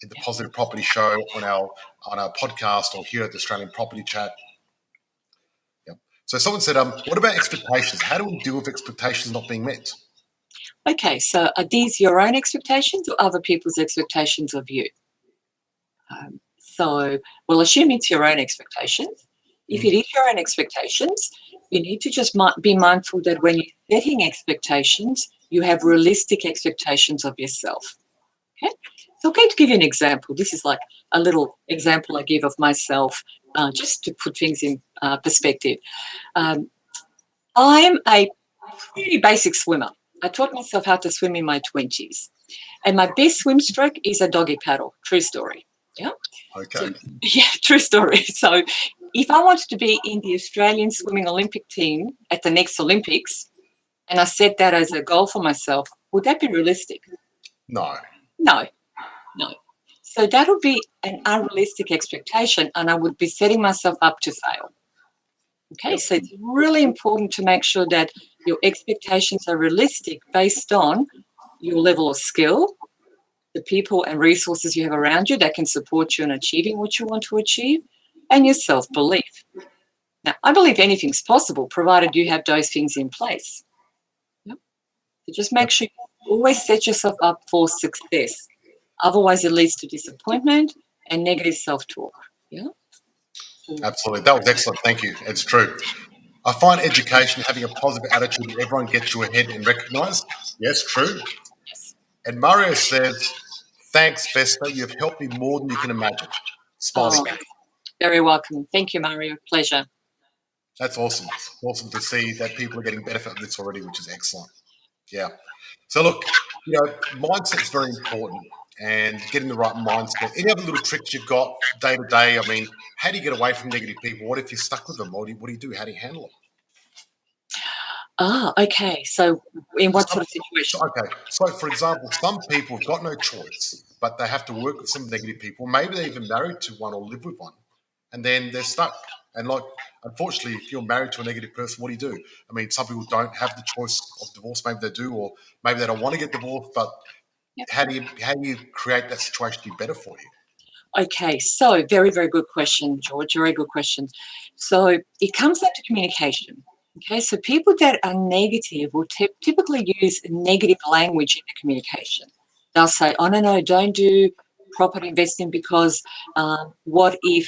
in the Positive Property Show on our podcast or here at the Australian Property Chat. Yep. So someone said, what about expectations? How do we deal with expectations not being met? Okay, so are these your own expectations or other people's expectations of you? So we'll assume it's your own expectations. If it is your own expectations, you need to just be mindful that when you're setting expectations, you have realistic expectations of yourself. Okay, so I'm going to give you an example. This is like a little example I give of myself, just to put things in perspective. I'm a pretty basic swimmer. I taught myself how to swim in my 20s. And my best swim stroke is a doggy paddle. True story. Yeah. Okay. So, yeah, true story. So if I wanted to be in the Australian swimming Olympic team at the next Olympics, and I set that as a goal for myself, would that be realistic? No. No. So that would be an unrealistic expectation, and I would be setting myself up to fail. Okay, so it's really important to make sure that your expectations are realistic based on your level of skill, the people and resources you have around you that can support you in achieving what you want to achieve, and your self-belief. Now, I believe anything's possible provided you have those things in place. Yep. So just make sure you always set yourself up for success. Otherwise, it leads to disappointment and negative self-talk. Yeah. Absolutely. That was excellent. Thank you. It's true. I find education, having a positive attitude, everyone gets you ahead and recognise. Yes, true. Yes. And Mario says, thanks, Vesna. You've helped me more than you can imagine. Smiley Oh, face. very welcome. Thank you, Mario. Pleasure. That's awesome. Awesome to see that people are getting benefit of this already, which is excellent. Yeah. So look, mindset's very important, and getting the right mindset. Any other little tricks you've got day to day? I mean, how do you get away from negative people? What if you're stuck with them? What do you do? How do you handle them? Okay. So, in So what some, sort of situation? okay. So for example, some people have got no choice, but they have to work with some negative people. Maybe they're even married to one or live with one, and then they're stuck. And like, unfortunately, if you're married to a negative person, what do? I mean, some people don't have the choice of divorce. Maybe they do, or maybe they don't want to get divorced. But Yep. how do you create that situation to be better for you? Okay. So, very, very good question, George. Very good question. So, it comes down to communication. Okay. So, people that are negative will typically use negative language in the communication. They'll say, "Oh, no, no, don't do property investing because what if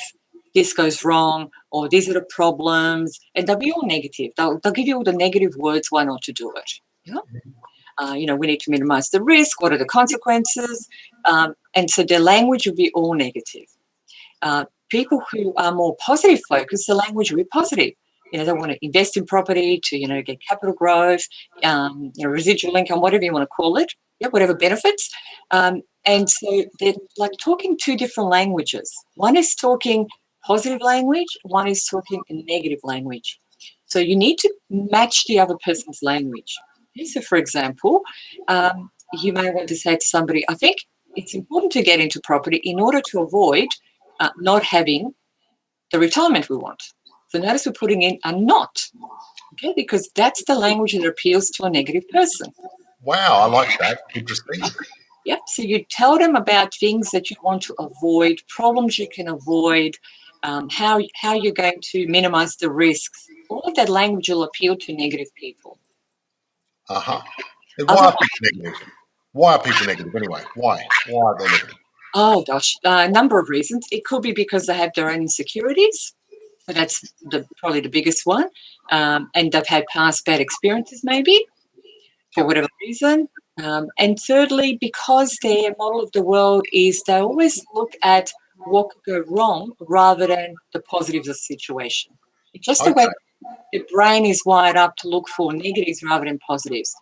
this goes wrong, or these are the problems?" And they'll be all negative. They'll give you all the negative words why not to do it. Yeah. We need to minimize the risk. What are the consequences? And so their language will be all negative. People who are more positive focused, the language will be positive. They want to invest in property to, get capital growth, residual income, whatever you want to call it, yeah, whatever benefits. And so they're like talking two different languages. One is talking positive language, one is talking negative language. So you need to match the other person's language. Okay, so, for example, you may want to say to somebody, I think it's important to get into property in order to avoid not having the retirement we want. So notice we're putting in a not, okay, because that's the language that appeals to a negative person. Wow, I like that. Interesting. Yep. So you tell them about things that you want to avoid, problems you can avoid, how you're going to minimize the risks. All of that language will appeal to negative people. Uh huh. And why Other, are people negative? Why are people negative anyway? Why? Why are they negative? oh gosh, a number of reasons. It could be because they have their own insecurities. So that's probably the biggest one. And they've had past bad experiences, maybe, for Yep. whatever reason. And thirdly, because their model of the world is they always look at what could go wrong rather than the positives of the situation. It's just the way Okay. the brain is wired up to look for negatives rather than positives.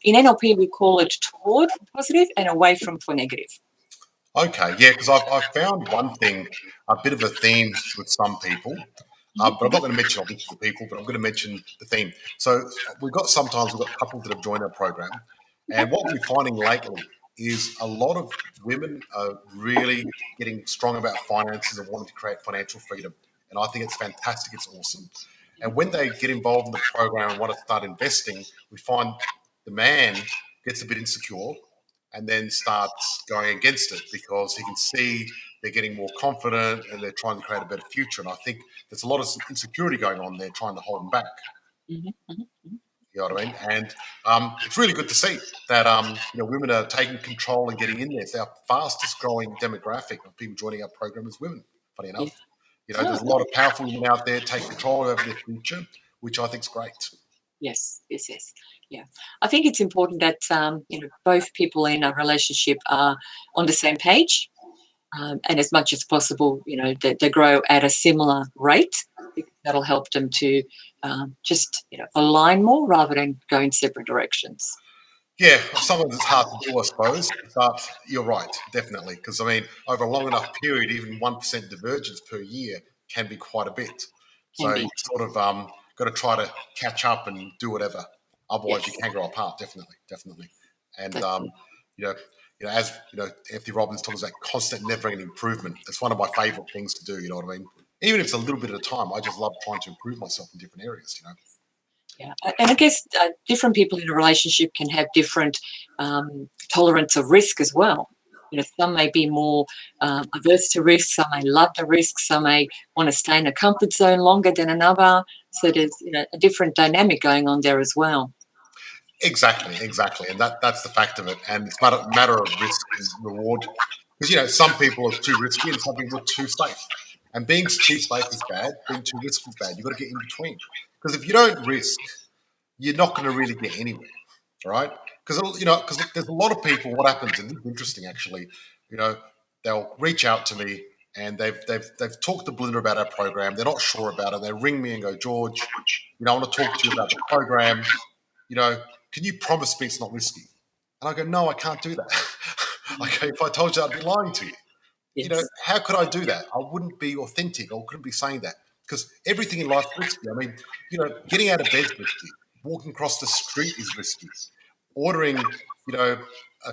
In NLP, we call it toward for positive and away from for negative. Okay. Yeah, because I've found one thing, a bit of a theme with some people, but I'm not going to mention obviously the people, but I'm going to mention the theme. So sometimes we've got couples that have joined our program, Okay. and what we're finding lately is a lot of women are really getting strong about finances and wanting to create financial freedom. And I think it's fantastic. It's awesome. And when they get involved in the program and want to start investing, we find the man gets a bit insecure and then starts going against it because he can see they're getting more confident and they're trying to create a better future. And I think there's a lot of insecurity going on there trying to hold them back. Mhm, mhm, mhm. You know what I mean? And it's really good to see that women are taking control and getting in there. It's our fastest growing demographic of people joining our program is women. Funny Yeah. enough, Oh, there's a lot of powerful women out there taking control over their future, which I think is great. yes, yes, yes. Yeah. I think it's important that, both people in a relationship are on the same page, and as much as possible, they grow at a similar rate, because that'll help them to just, align more rather than go in separate directions. Yeah, sometimes it's hard to do, I suppose, but you're right, definitely. Because, I mean, over a long enough period, even 1% divergence per year can be quite a bit. Can So you be. sort of got to try to catch up and do whatever. Otherwise, you Yes, can grow apart, definitely, definitely. And, that's it. you know, as, Anthony Robbins talks about constant, never-ending improvement. It's one of my favorite things to do, you know what I mean? Even if it's a little bit at a time, I just love trying to improve myself in different areas. Yeah, and I guess different people in a relationship can have different tolerance of risk as well. Some may be more averse to risk, some may love the risk, some may want to stay in a comfort zone longer than another. So there's a different dynamic going on there as well. Exactly, exactly, and that's the fact of it. And it's matter of risk and reward, because some people are too risky and some people are too safe. And being too safe is bad. Being too risky is bad. You've got to get in between. Because if you don't risk, you're not going to really get anywhere, right? Because there's a lot of people. What happens, and this is interesting actually. You know, they'll reach out to me and they've talked to Belinda about our program. They're not sure about it. They ring me and go, George, I want to talk to you about the program. Can you promise me it's not risky? And I go, no, I can't do that. Okay, if I told you, I'd be lying to you. Yes. How could I do that? I wouldn't be authentic. I couldn't be saying that because everything in life is risky. I mean, getting out of bed is risky. Walking across the street is risky. Ordering, a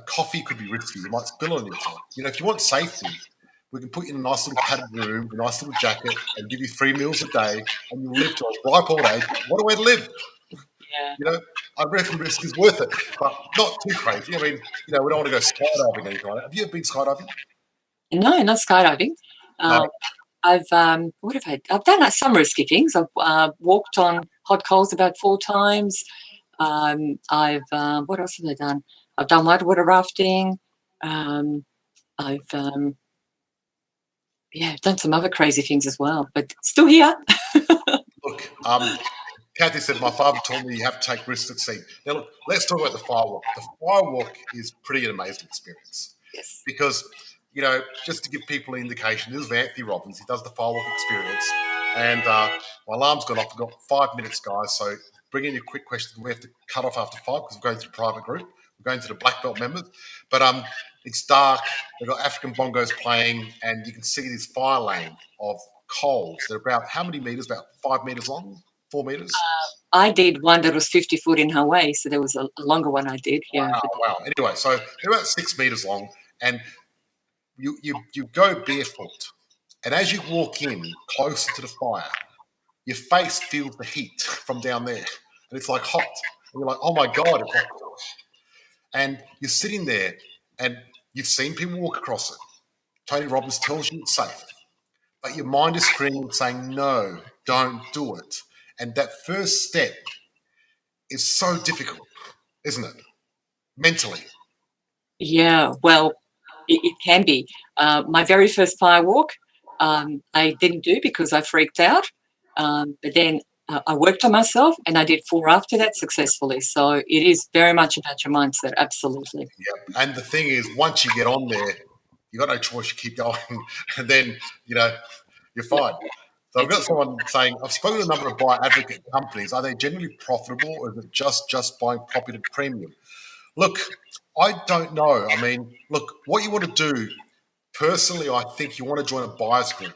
coffee could be risky. You might spill on yourself. If you want safety, we can put you in a nice little padded room, a nice little jacket, and give you 3 meals a day, and you'll live to a ripe old age. What a way to live! Yeah. I reckon risk is worth it, but not too crazy. I mean, we don't want to go skydiving or anything like that. Have you ever been skydiving? No, not skydiving. No. I've what have I've done some risky things. I've walked on hot coals about 4 times. I've what else have I done? I've done whitewater rafting. I've done some other crazy things as well, but still here. Look, Kathy said my father told me you have to take risks at sea. Now, look, let's talk about the firewalk. The firewalk is pretty an amazing experience. Yes. Because, just to give people an indication, this is Anthony Robbins. He does the firewalk experience. And my alarm's gone off. We've got 5 minutes, guys. So bring in your quick questions. We have to cut off after 5 because we're going to the private group. We're going to the black belt members. But it's dark. They've got African bongos playing. And you can see this fire lane of coals. They're about how many meters? About 5 meters long? 4 meters? I did one that was 50 foot in Hawaii, so there was a longer one I did. Yeah. Wow. Anyway, so they're about 6 meters long, and you go barefoot, and as you walk in closer to the fire, your face feels the heat from down there, and it's like hot. And you're like, oh my God, it's hot. And you're sitting there, and you've seen people walk across it. Tony Robbins tells you it's safe, but your mind is screaming, saying, no, don't do it. And that first step is so difficult, isn't it? Mentally. Yeah, well, it can be. My very first firewalk, I didn't do because I freaked out. But then I worked on myself and I did 4 after that successfully. So it is very much about your mindset. Absolutely. Yeah. And the thing is, once you get on there, you've got no choice. You keep going. And then, you're fine. So I've got someone saying, I've spoken to a number of buyer advocate companies. Are they generally profitable or is it just buying property at premium? Look, I don't know. I mean, look, what you want to do, personally, I think you want to join a buyer's group,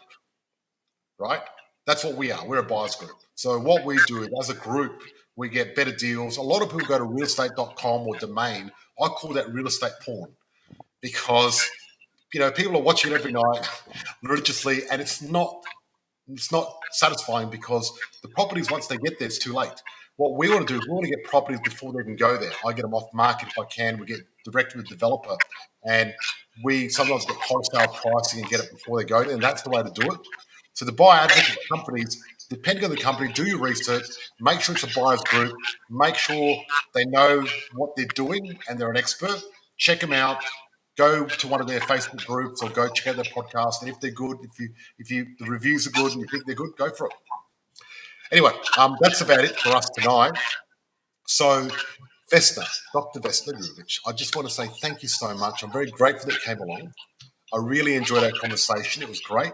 right? That's what we are. We're a buyer's group. So what we do is, as a group, we get better deals. A lot of people go to realestate.com or Domain. I call that real estate porn because, people are watching it every night religiously, and it's not satisfying because the properties, once they get there, it's too late. What we want to do is we want to get properties before they even go there. I get them off market if I can. We get direct with the developer, and we sometimes get wholesale pricing and get it before they go there, and that's the way to do it. So the buyer advocate companies, depending on the company, do your research, make sure it's a buyer's group, make sure they know what they're doing and they're an expert. Check them out. Go to one of their Facebook groups or go check out their podcast. And if they're good, if the reviews are good and you think they're good, go for it. Anyway, that's about it for us tonight. So, Vesna, Dr. Vesna Grubacevic, I just want to say thank you so much. I'm very grateful that you came along. I really enjoyed our conversation. It was great.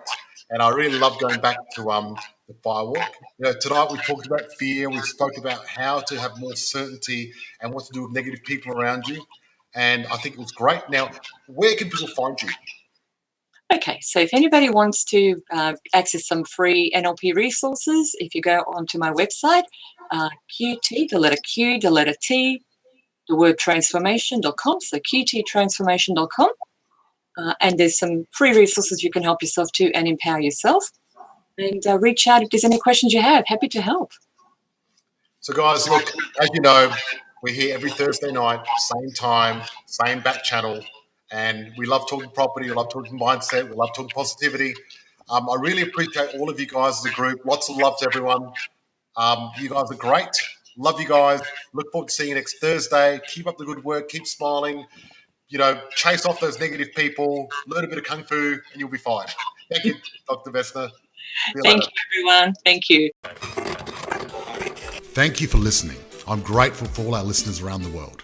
And I really love going back to the firewalk. Tonight we talked about fear. We spoke about how to have more certainty and what to do with negative people around you. And I think it was great. Now, where can people find you? Okay, so if anybody wants to access some free NLP resources, if you go onto my website, QT, the letter Q, the letter T, the word transformation.com, so qttransformation.com, and there's some free resources you can help yourself to and empower yourself. And reach out if there's any questions you have. Happy to help. So, guys, look, as you know, we're here every Thursday night, same time, same back channel. And we love talking property. We love talking mindset. We love talking positivity. I really appreciate all of you guys as a group. Lots of love to everyone. You guys are great. Love you guys. Look forward to seeing you next Thursday. Keep up the good work. Keep smiling. Chase off those negative people. Learn a bit of Kung Fu and you'll be fine. Thank you, Dr. Vesna. Thank you, everyone. Thank you. Thank you for listening. I'm grateful for all our listeners around the world.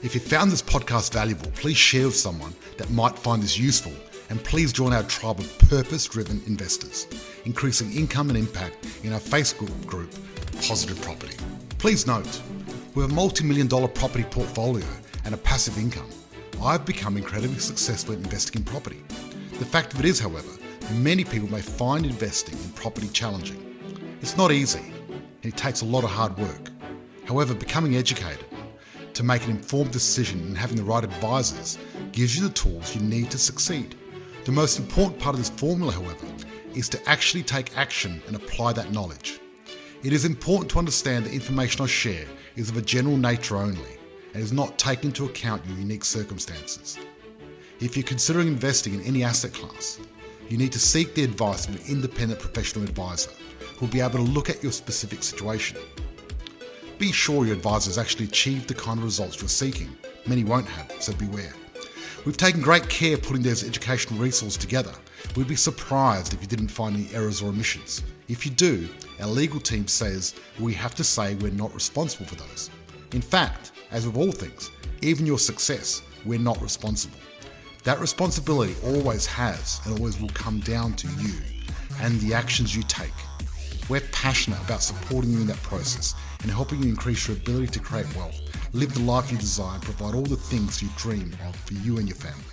If you found this podcast valuable, please share with someone that might find this useful And please join our tribe of purpose-driven investors, increasing income and impact in our Facebook group, Positive Property. Please note, with a multi-million-dollar property portfolio and a passive income, I've become incredibly successful at investing in property. The fact of it is, however, many people may find investing in property challenging. It's not easy, and it takes a lot of hard work. However, becoming educated to make an informed decision and having the right advisors gives you the tools you need to succeed. The most important part of this formula, however, is to actually take action and apply that knowledge. It is important to understand the information I share is of a general nature only and is not taking into account your unique circumstances. If you're considering investing in any asset class, you need to seek the advice of an independent professional advisor who will be able to look at your specific situation. Be sure your advisor has actually achieved the kind of results you're seeking. Many won't have, so beware. We've taken great care putting those educational resources together. We'd be surprised if you didn't find any errors or omissions. If you do, our legal team says we have to say we're not responsible for those. In fact, as with all things, even your success, we're not responsible. That responsibility always has and always will come down to you and the actions you take. We're passionate about supporting you in that process and helping you increase your ability to create wealth, live the life you desire, and provide all the things you dream of for you and your family.